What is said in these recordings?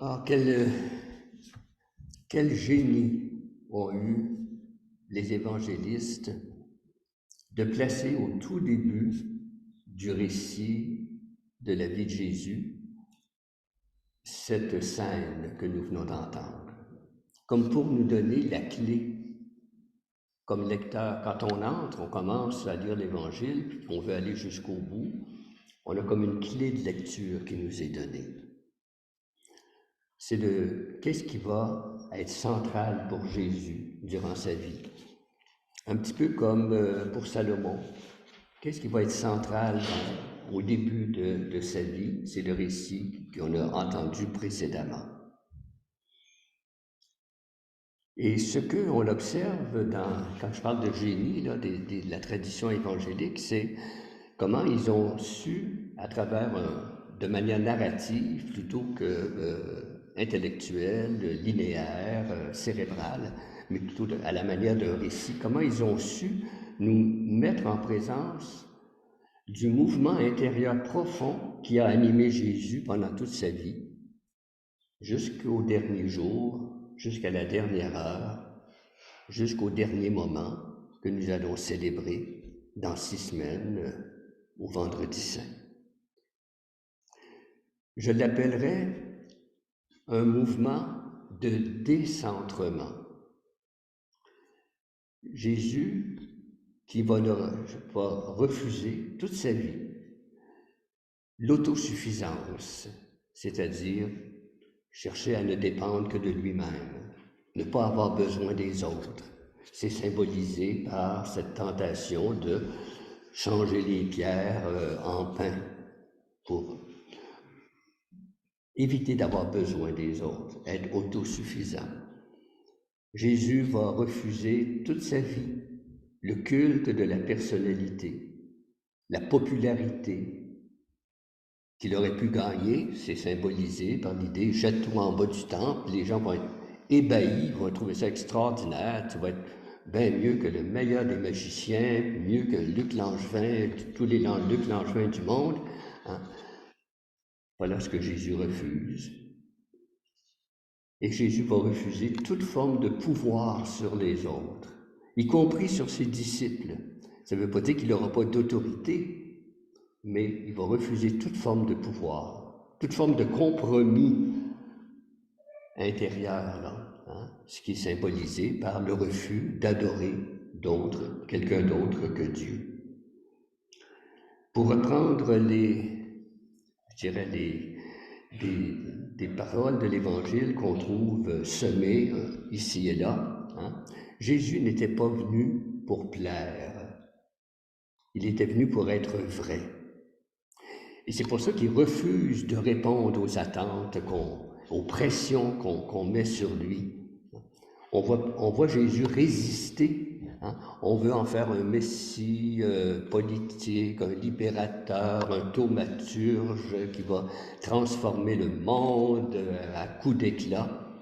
Ah, quel génie ont eu les évangélistes de placer au tout début du récit de la vie de Jésus cette scène que nous venons d'entendre, comme pour nous donner la clé. Comme lecteur, quand on entre, on commence à lire l'Évangile, puis on veut aller jusqu'au bout, on a comme une clé de lecture qui nous est donnée. C'est de qu'est-ce qui va être central pour Jésus durant sa vie. Un petit peu comme pour Salomon. Qu'est-ce qui va être central au début de sa vie? C'est le récit qu'on a entendu précédemment. Et ce qu'on observe quand je parle de génie, là, de la tradition évangélique, c'est comment ils ont su, à travers, de manière narrative plutôt que intellectuelle, linéaire, cérébrale, mais plutôt à la manière d'un récit, comment ils ont su nous mettre en présence du mouvement intérieur profond qui a animé Jésus pendant toute sa vie, jusqu'au dernier jour, jusqu'à la dernière heure, jusqu'au dernier moment que nous allons célébrer dans 6 semaines au Vendredi Saint. Je l'appellerais un mouvement de décentrement. Jésus qui va refuser toute sa vie l'autosuffisance, c'est-à-dire chercher à ne dépendre que de lui-même, ne pas avoir besoin des autres. C'est symbolisé par cette tentation de changer les pierres en pain pour éviter d'avoir besoin des autres, être autosuffisant. Jésus va refuser toute sa vie le culte de la personnalité, la popularité qu'il aurait pu gagner. C'est symbolisé par l'idée jette-toi en bas du temple, les gens vont être ébahis, vont trouver ça extraordinaire, tu vas être bien mieux que le meilleur des magiciens, mieux que Luc Langevin, tous les Luc Langevin du monde. Hein? Voilà ce que Jésus refuse. Et Jésus va refuser toute forme de pouvoir sur les autres, y compris sur ses disciples. Ça ne veut pas dire qu'il n'aura pas d'autorité, mais il va refuser toute forme de pouvoir, toute forme de compromis intérieur, là, hein, ce qui est symbolisé par le refus d'adorer d'autres, quelqu'un d'autre que Dieu. Pour reprendre des paroles de l'Évangile qu'on trouve semées ici et là, hein, Jésus n'était pas venu pour plaire, il était venu pour être vrai. Et c'est pour ça qu'il refuse de répondre aux attentes, aux pressions qu'on met sur lui. On voit Jésus résister. Hein? On veut en faire un messie politique, un libérateur, un thaumaturge qui va transformer le monde à coups d'éclat.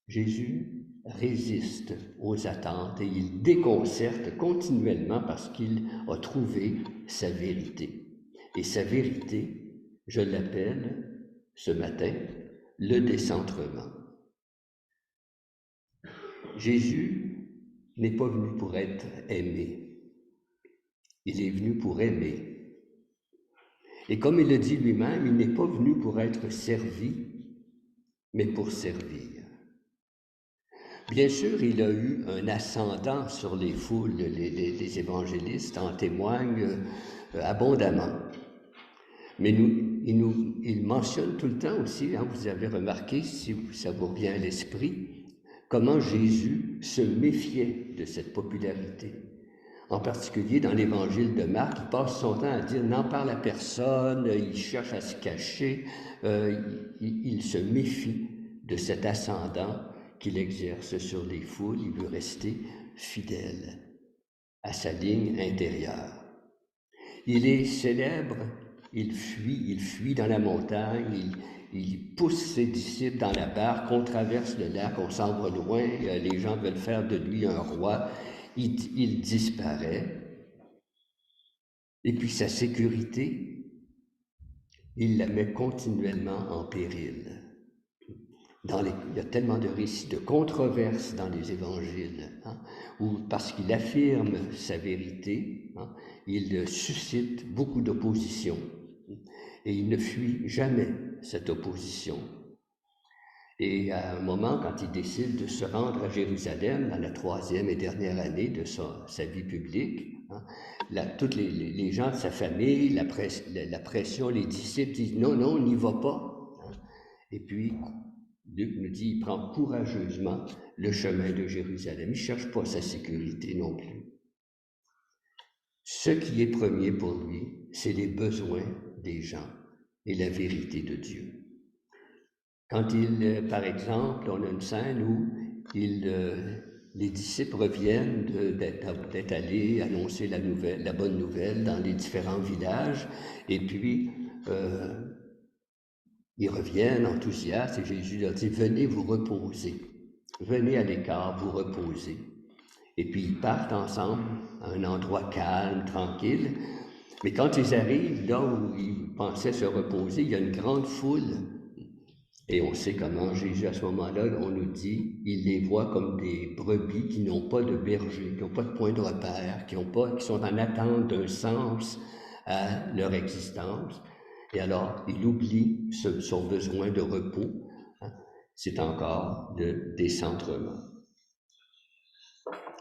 Jésus résiste aux attentes et il déconcerte continuellement parce qu'il a trouvé sa vérité. Et sa vérité, je l'appelle ce matin le décentrement. Jésus n'est pas venu pour être aimé, il est venu pour aimer. Et comme il le dit lui-même, il n'est pas venu pour être servi, mais pour servir. Bien sûr, il a eu un ascendant sur les foules, les évangélistes en témoignent abondamment. Mais il mentionne tout le temps aussi, hein, vous avez remarqué, si ça vous revient à l'esprit, comment Jésus se méfiait de cette popularité. En particulier dans l'évangile de Marc, il passe son temps à dire n'en parle à personne, il cherche à se cacher, il se méfie de cet ascendant qu'il exerce sur les foules, il veut rester fidèle à sa ligne intérieure. Il est célèbre, il fuit dans la montagne, il pousse ses disciples dans la barque, on traverse le lac, on s'en va loin, les gens veulent faire de lui un roi, il disparaît. Et puis sa sécurité, il la met continuellement en péril. il y a tellement de récits de controverses dans les évangiles, hein, où parce qu'il affirme sa vérité, hein, il suscite beaucoup d'opposition et il ne fuit jamais cette opposition. Et à un moment, quand il décide de se rendre à Jérusalem, dans la 3e et dernière année de sa vie publique, hein, tous les gens de sa famille, la pression, les disciples disent « Non, non, on n'y va pas. Hein. » Et puis, Luc nous dit, il prend courageusement le chemin de Jérusalem. Il ne cherche pas sa sécurité non plus. Ce qui est premier pour lui, c'est les besoins des gens et la vérité de Dieu. Quand par exemple, on a une scène où les disciples reviennent d'être allés annoncer la bonne nouvelle dans les différents villages, et puis ils reviennent enthousiastes et Jésus leur dit « Venez vous reposer, venez à l'écart vous reposer ». Et puis ils partent ensemble à un endroit calme, tranquille, mais quand ils arrivent là où ils pensaient se reposer, il y a une grande foule. Et on sait comment Jésus, à ce moment-là, on nous dit, il les voit comme des brebis qui n'ont pas de berger, qui n'ont pas de point de repère, qui sont en attente d'un sens à leur existence. Et alors, il oublie son besoin de repos. Hein. C'est encore le décentrement.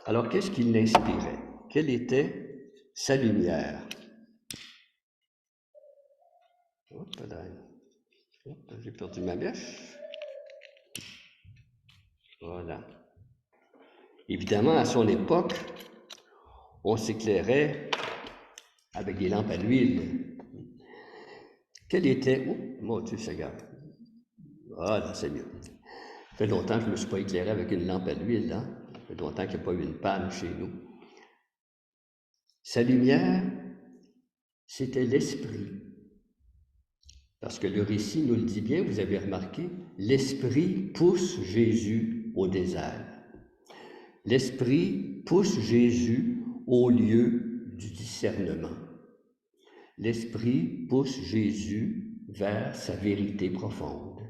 Alors, qu'est-ce qui l'inspirait? Quelle était sa lumière? J'ai perdu ma mèche. Voilà. Évidemment, à son époque, on s'éclairait avec des lampes à l'huile. Quel était... Oh, mon Dieu Seigneur. Voilà, c'est mieux. Ça fait longtemps que je ne me suis pas éclairé avec une lampe à l'huile. Hein? Ça fait longtemps qu'il n'y a pas eu une panne chez nous. Sa lumière, c'était l'esprit. Parce que le récit nous le dit bien, vous avez remarqué, l'esprit pousse Jésus au désert. L'esprit pousse Jésus au lieu du discernement. L'esprit pousse Jésus vers sa vérité profonde.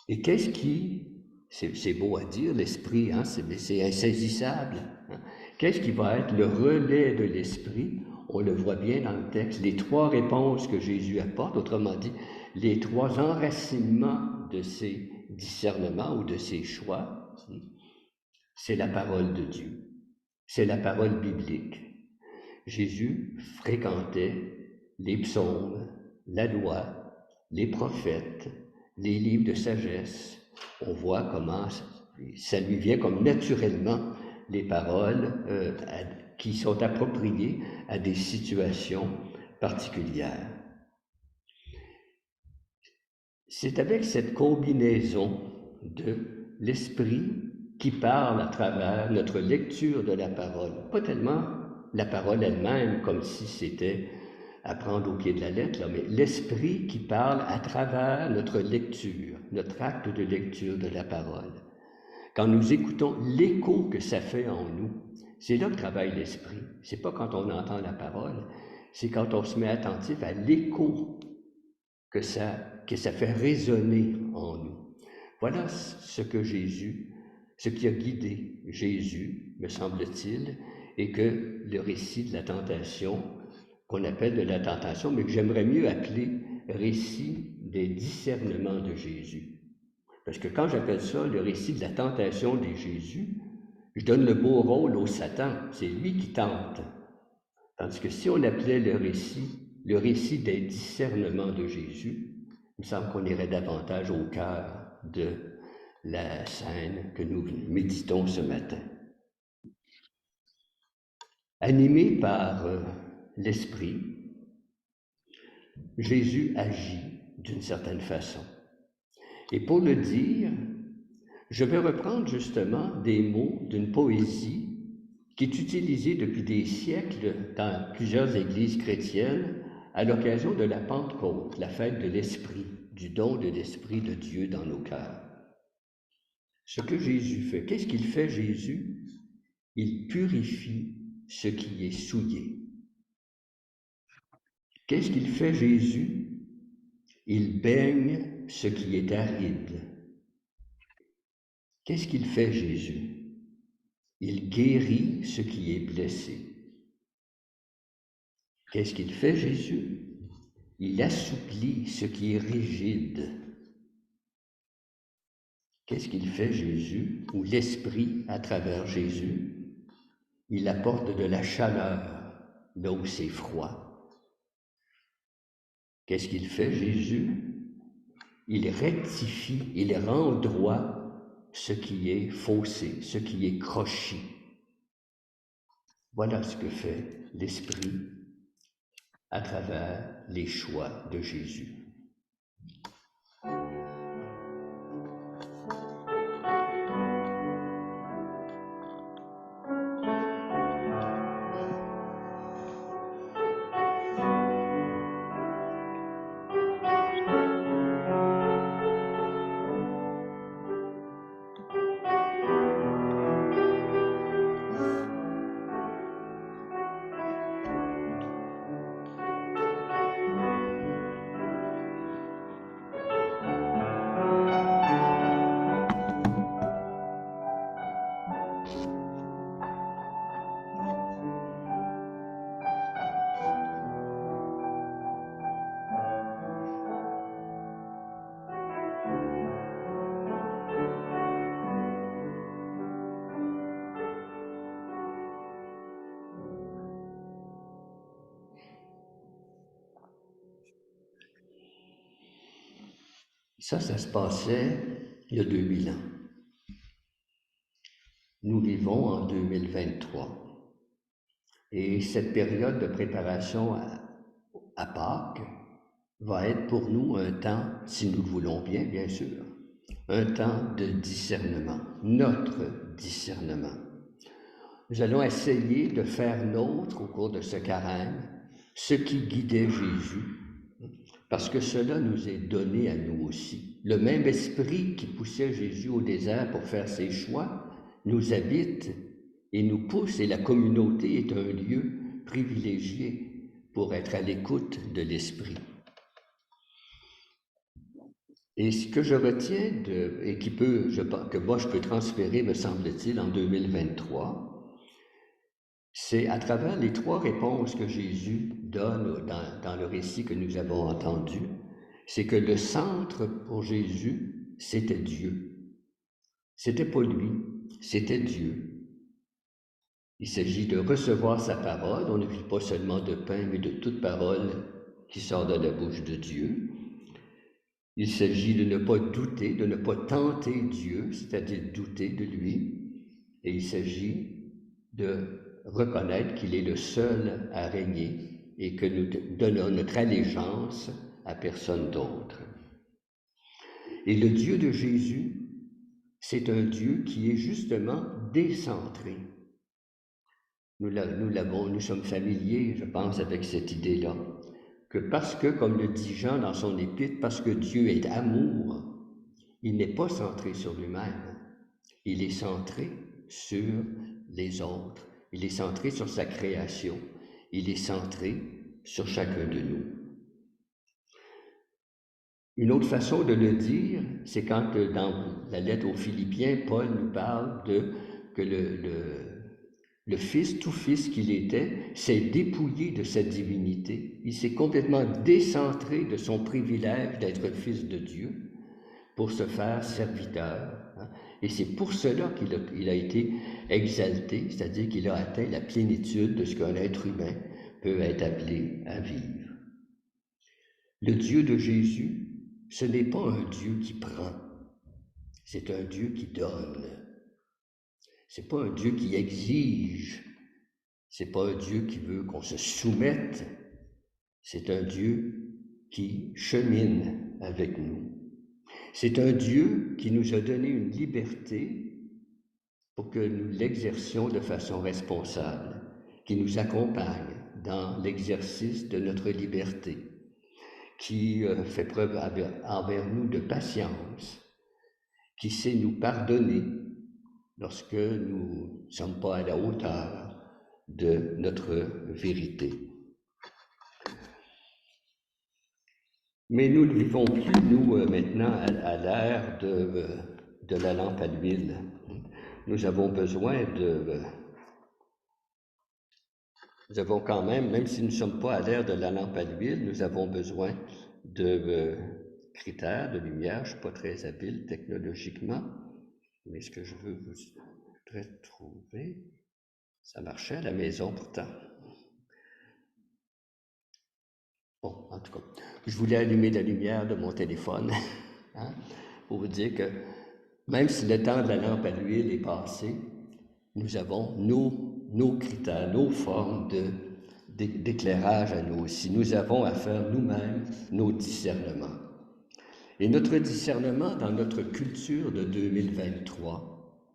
Et qu'est-ce qui, c'est beau à dire, l'esprit, hein, c'est insaisissable. Hein? Qu'est-ce qui va être le relais de l'esprit? On le voit bien dans le texte, les 3 réponses que Jésus apporte, autrement dit, les 3 enracinements de ses discernements ou de ses choix, c'est la parole de Dieu, c'est la parole biblique. Jésus fréquentait les psaumes, la loi, les prophètes, les livres de sagesse. On voit comment ça lui vient comme naturellement les paroles qui sont appropriées à des situations particulières. C'est avec cette combinaison de l'esprit qui parle à travers notre lecture de la parole, pas tellement la parole elle-même comme si c'était à prendre au pied de la lettre, là, mais l'esprit qui parle à travers notre lecture, notre acte de lecture de la parole. Quand nous écoutons l'écho que ça fait en nous, c'est là que travaille l'esprit. C'est pas quand on entend la parole, c'est quand on se met attentif à l'écho que ça fait résonner en nous. Voilà ce qui a guidé Jésus, me semble-t-il, et que le récit de la tentation, qu'on appelle de la tentation, mais que j'aimerais mieux appeler récit des discernements de Jésus. Parce que quand j'appelle ça le récit de la tentation de Jésus, je donne le beau rôle au Satan, c'est lui qui tente. Tandis que si on appelait le récit des discernements de Jésus, il me semble qu'on irait davantage au cœur de la scène que nous méditons ce matin. Animé par l'Esprit, Jésus agit d'une certaine façon. Et pour le dire, je vais reprendre justement des mots d'une poésie qui est utilisée depuis des siècles dans plusieurs églises chrétiennes à l'occasion de la Pentecôte, la fête de l'Esprit, du don de l'Esprit de Dieu dans nos cœurs. Ce que Jésus fait, qu'est-ce qu'il fait Jésus? Il purifie ce qui est souillé. Qu'est-ce qu'il fait Jésus? Il baigne ce qui est aride. Qu'est-ce qu'il fait, Jésus? Il guérit ce qui est blessé. Qu'est-ce qu'il fait, Jésus? Il assouplit ce qui est rigide. Qu'est-ce qu'il fait, Jésus? Ou l'Esprit, à travers Jésus, il apporte de la chaleur là où c'est froid. Qu'est-ce qu'il fait, Jésus? Il rectifie, il rend droit ce qui est faussé, ce qui est crochu. Voilà ce que fait l'Esprit à travers les choix de Jésus. Ça se passait il y a 2000 ans. Nous vivons en 2023. Et cette période de préparation à Pâques va être pour nous un temps, si nous le voulons bien, bien sûr, un temps de discernement, notre discernement. Nous allons essayer de faire nôtre au cours de ce carême ce qui guidait Jésus, parce que cela nous est donné à nous aussi. Le même esprit qui poussait Jésus au désert pour faire ses choix nous habite et nous pousse, et la communauté est un lieu privilégié pour être à l'écoute de l'esprit. Et ce que je retiens, et que moi je peux transférer, me semble-t-il, en 2023, c'est à travers les 3 réponses que Jésus donne dans le récit que nous avons entendu, c'est que le centre pour Jésus, c'était Dieu. C'était pas lui, c'était Dieu. Il s'agit de recevoir sa parole. On ne vit pas seulement de pain, mais de toute parole qui sort de la bouche de Dieu. Il s'agit de ne pas douter, de ne pas tenter Dieu, c'est-à-dire douter de lui. Et il s'agit de reconnaître qu'il est le seul à régner et que nous donnons notre allégeance à personne d'autre. Et le Dieu de Jésus, c'est un Dieu qui est justement décentré. Nous sommes familiers, je pense, avec cette idée-là, que parce que, comme le dit Jean dans son épître, parce que Dieu est amour, il n'est pas centré sur lui-même, il est centré sur les autres, il est centré sur sa création, il est centré sur chacun de nous. Une autre façon de le dire, c'est quand dans la lettre aux Philippiens, Paul nous parle que le Fils, tout Fils qu'il était, s'est dépouillé de sa divinité. Il s'est complètement décentré de son privilège d'être Fils de Dieu pour se faire serviteur. Et c'est pour cela qu'il a été exalté, c'est-à-dire qu'il a atteint la plénitude de ce qu'un être humain peut être appelé à vivre. Le Dieu de Jésus, ce n'est pas un Dieu qui prend, c'est un Dieu qui donne. C'est pas un Dieu qui exige, c'est pas un Dieu qui veut qu'on se soumette, c'est un Dieu qui chemine avec nous. C'est un Dieu qui nous a donné une liberté pour que nous l'exercions de façon responsable, qui nous accompagne dans l'exercice de notre liberté, qui fait preuve envers nous de patience, qui sait nous pardonner lorsque nous ne sommes pas à la hauteur de notre vérité. Mais nous ne vivons plus, nous, maintenant, à l'ère de la lampe à l'huile. Nous avons besoin nous avons quand même si nous ne sommes pas à l'ère de la lampe à l'huile, nous avons besoin de critères, de lumière. Je ne suis pas très habile technologiquement, mais ce que je voudrais trouver, ça marchait à la maison pourtant. Bon, en tout cas, je voulais allumer la lumière de mon téléphone hein, pour vous dire que même si le temps de la lampe à l'huile est passé, nous avons nos critères, nos formes d'éclairage à nous aussi. Nous avons à faire nous-mêmes nos discernements. Et notre discernement dans notre culture de 2023,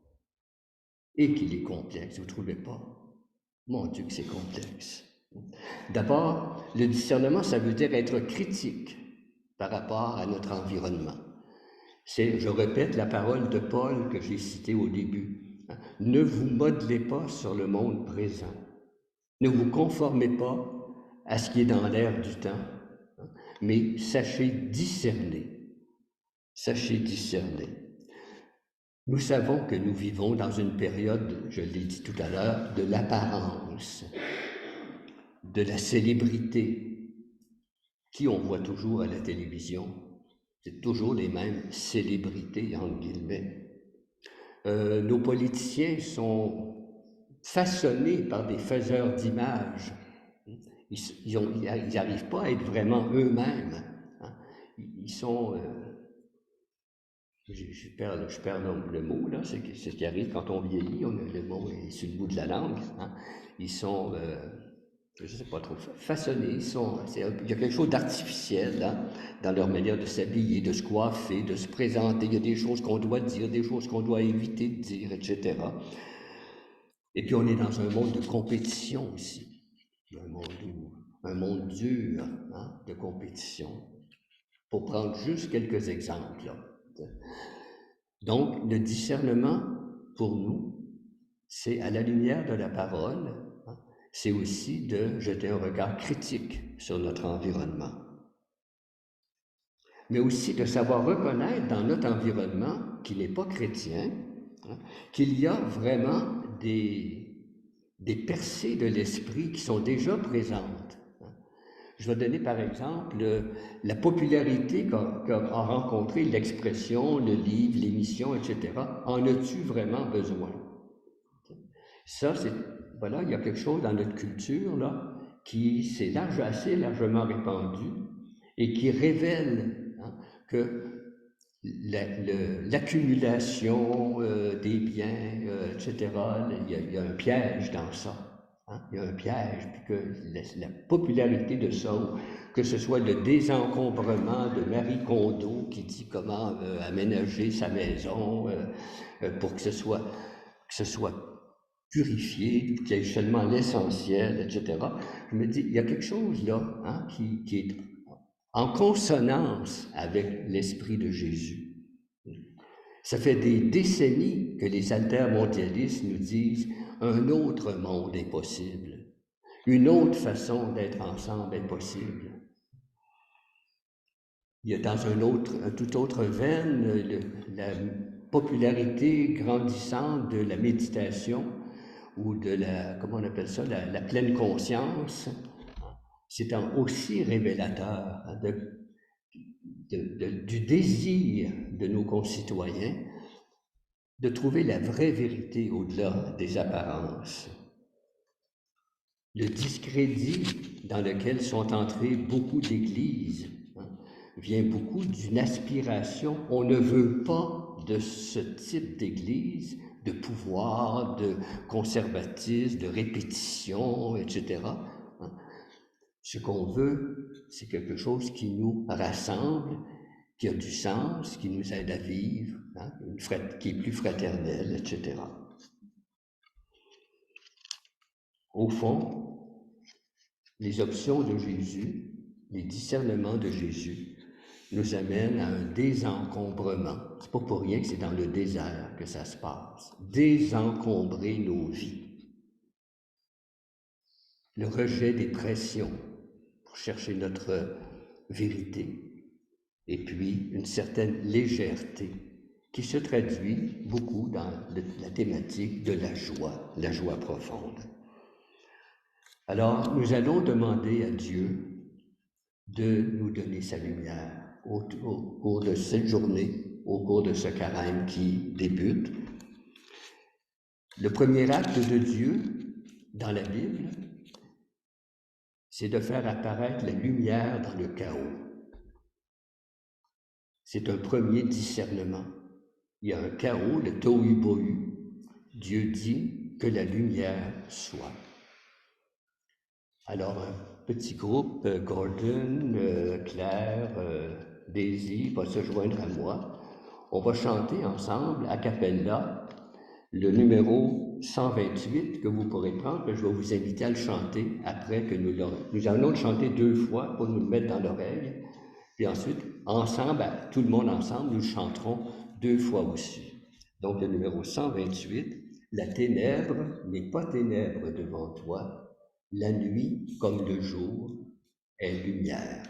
et qu'il est complexe, vous ne trouvez pas? Mon Dieu que c'est complexe. D'abord, le discernement, ça veut dire être critique par rapport à notre environnement. Je répète la parole de Paul que j'ai citée au début. Ne vous modelez pas sur le monde présent. Ne vous conformez pas à ce qui est dans l'air du temps, mais sachez discerner. Sachez discerner. Nous savons que nous vivons dans une période, je l'ai dit tout à l'heure, de l'apparence, de la célébrité, qui on voit toujours à la télévision. C'est toujours les mêmes célébrités, entre guillemets. Nos politiciens sont façonnés par des faiseurs d'images. Ils n'arrivent pas à être vraiment eux-mêmes. Ils sont... je perds le mot, là, c'est ce qui arrive quand on vieillit, le mot est sur le bout de la langue. Ils sont... je ne sais pas trop, façonnés, il y a quelque chose d'artificiel dans leur manière de s'habiller, de se coiffer, de se présenter. Il y a des choses qu'on doit dire, des choses qu'on doit éviter de dire, etc. Et puis on est dans un monde de compétition aussi, un monde dur de compétition. Pour prendre juste quelques exemples. Donc, le discernement, pour nous, c'est à la lumière de la parole, c'est aussi de jeter un regard critique sur notre environnement. Mais aussi de savoir reconnaître dans notre environnement, qui n'est pas chrétien, qu'il y a vraiment des percées de l'esprit qui sont déjà présentes. Je vais donner par exemple la popularité qu'a rencontré l'expression, le livre, l'émission, etc. En as-tu vraiment besoin? Ça, voilà, il y a quelque chose dans notre culture là, qui s'est assez largement répandu et qui révèle que l'accumulation des biens, etc., il y a un piège dans ça. Il y a un piège, puis que la popularité de ça, que ce soit le désencombrement de Marie Kondo qui dit comment aménager sa maison pour que ce soit purifié, qu'il y ait seulement l'essentiel, etc. Je me dis, il y a quelque chose là qui est en consonance avec l'esprit de Jésus. Ça fait des décennies que les altermondialistes nous disent un autre monde est possible, une autre façon d'être ensemble est possible. Il y a dans un tout autre veine la popularité grandissante de la méditation ou de la, comment on appelle ça, la pleine conscience. C'est aussi révélateur du désir de nos concitoyens de trouver la vraie vérité au-delà des apparences. Le discrédit dans lequel sont entrées beaucoup d'églises vient beaucoup d'une aspiration. On ne veut pas de ce type d'église, de pouvoir, de conservatisme, de répétition, etc. Ce qu'on veut, c'est quelque chose qui nous rassemble, qui a du sens, qui nous aide à vivre, qui est plus fraternel, etc. Au fond, les options de Jésus, les discernements de Jésus, nous amènent à un désencombrement. C'est pas pour rien que c'est dans le désert que ça se passe. Désencombrer nos vies. Le rejet des pressions pour chercher notre vérité. et puis une certaine légèreté qui se traduit beaucoup dans la thématique de la joie profonde. Alors, nous allons demander à Dieu de nous donner sa lumière au cours de cette journée, au cours de ce carême qui débute. Le premier acte de Dieu dans la Bible, c'est de faire apparaître la lumière dans le chaos. C'est un premier discernement. Il y a un chaos, le tohu-bohu. Dieu dit que la lumière soit. Alors, un petit groupe, Gordon, Claire, Daisy, va se joindre à moi. On va chanter ensemble, a cappella, le numéro 128 que vous pourrez prendre, que je vais vous inviter à le chanter après que nous allons le chanter 2 fois pour nous le mettre dans l'oreille. Puis ensuite, ensemble, tout le monde ensemble, nous chanterons 2 fois aussi. Donc le numéro 128, la ténèbre n'est pas ténèbre devant toi, la nuit comme le jour est lumière.